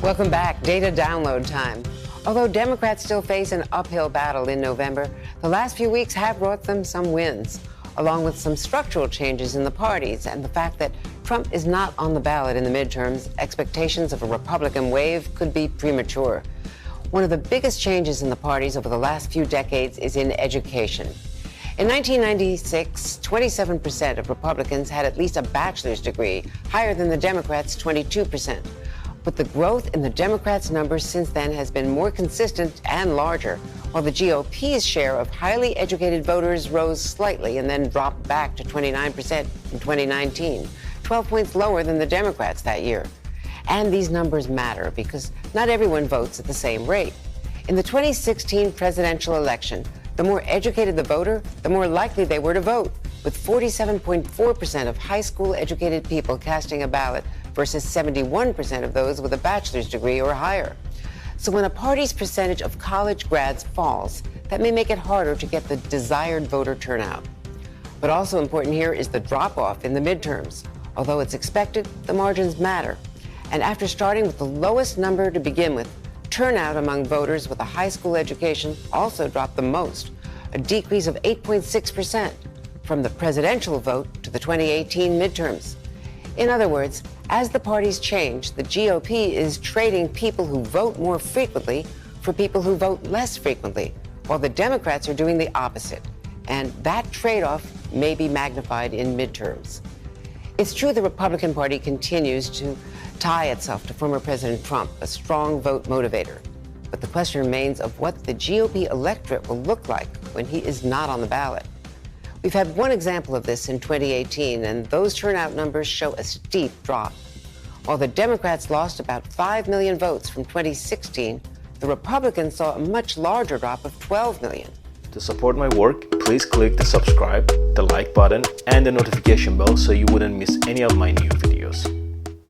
Welcome back. Data download time. Although Democrats still face an uphill battle in November, the last few weeks have brought them some wins, along with some structural changes in the parties and the fact that Trump is not on the ballot in the midterms. Expectations of a Republican wave could be premature. One of the biggest changes in the parties over the last few decades is in education. In 1996, 27% of Republicans had at least a bachelor's degree, higher than the Democrats' 22%. But the growth in the Democrats' numbers since then has been more consistent and larger, while the GOP's share of highly educated voters rose slightly and then dropped back to 29% in 2019, 12 points lower than the Democrats that year. And these numbers matter because not everyone votes at the same rate. In the 2016 presidential election, the more educated the voter, the more likely they were to vote, with 47.4% of high school educated people casting a ballot versus 71% of those with a bachelor's degree or higher. So when a party's percentage of college grads falls, that may make it harder to get the desired voter turnout. But also important here is the drop-off in the midterms. Although it's expected, the margins matter. And after starting with the lowest number to begin with, turnout among voters with a high school education also dropped the most, a decrease of 8.6% from the presidential vote to the 2018 midterms. In other words, as the parties change, the GOP is trading people who vote more frequently for people who vote less frequently, while the Democrats are doing the opposite. And that trade-off may be magnified in midterms. It's true the Republican Party continues to tie itself to former President Trump, a strong vote motivator. But the question remains of what the GOP electorate will look like when he is not on the ballot. We've had one example of this in 2018, and those turnout numbers show a steep drop. While the Democrats lost about 5 million votes from 2016, the Republicans saw a much larger drop of 12 million. To support my work, please click the subscribe, the like button, and the notification bell so you wouldn't miss any of my new videos.